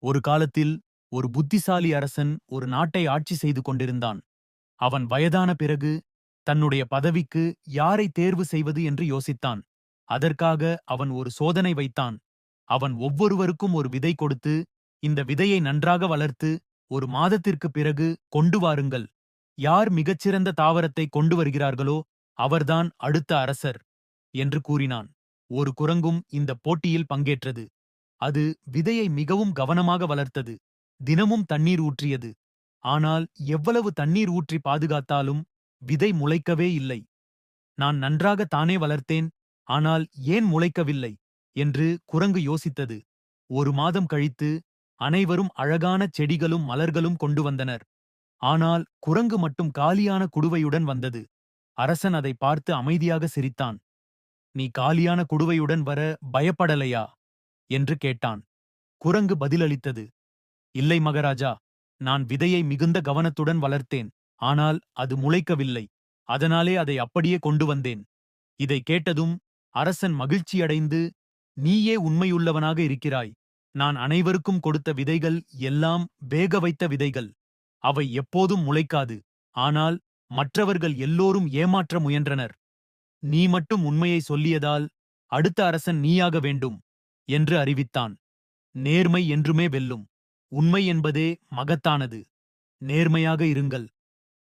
ஒரு காலத்தில் ஒரு புத்திசாலி அரசன் ஒரு நாட்டை ஆட்சி செய்து கொண்டிருந்தான். அவன் வயதான பிறகு தன்னுடைய பதவிக்கு யாரை தேர்வு செய்வது என்று யோசித்தான். அதற்காக அவன் ஒரு சோதனை வைத்தான். அவன் ஒவ்வொருவருக்கும் ஒரு விதை கொடுத்து, இந்த விதையை நன்றாக வளர்த்து ஒரு மாதத்திற்குப் பிறகு கொண்டு வாருங்கள். யார் மிகச்சிறந்த தாவரத்தை கொண்டு வருகிறார்களோ அவர்தான் அடுத்த அரசர் என்று கூறினான். ஒரு குரங்கும் இந்த போட்டியில் பங்கேற்றது. அது விதையை மிகவும் கவனமாக வளர்த்தது. தினமும் தண்ணீர் ஊற்றியது. ஆனால் எவ்வளவு தண்ணீர் ஊற்றி பாதுகாத்தாலும் விதை முளைக்கவே இல்லை. நான் நன்றாக தானே வளர்த்தேன், ஆனால் ஏன் முளைக்கவில்லை என்று குரங்கு யோசித்தது. ஒரு மாதம் கழித்து அனைவரும் அழகான செடிகளும் மலர்களும் கொண்டு வந்தனர். ஆனால் குரங்கு மட்டும் காலியான குடுவையுடன் வந்தது. அரசன் அதை பார்த்து அமைதியாக சிரித்தான். நீ காலியான குடுவையுடன் வர பயப்படலையா என்று கேட்டான். குரங்கு பதிலளித்தது, இல்லை மகாராஜா, நான் விதையை மிகுந்த கவனத்துடன் வளர்த்தேன். ஆனால் அது முளைக்கவில்லை. அதனாலே அதை அப்படியே கொண்டு வந்தேன். இதை கேட்டதும் அரசன் மகிழ்ச்சியடைந்து, நீயே உண்மையுள்ளவனாக இருக்கிறாய். நான் அனைவருக்கும் கொடுத்த விதைகள் எல்லாம் வேக வைத்த விதைகள். அவை எப்போதும் முளைக்காது. ஆனால் மற்றவர்கள் எல்லோரும் ஏமாற்ற முயன்றனர். நீ மட்டும் உண்மையை சொல்லியதால் அடுத்த அரசன் நீயாக வேண்டும் என்று அறிவித்தான். நேர்மை என்றுமே வெல்லும். உண்மை என்பதே மகத்தானது. நேர்மையாக இருங்கள்.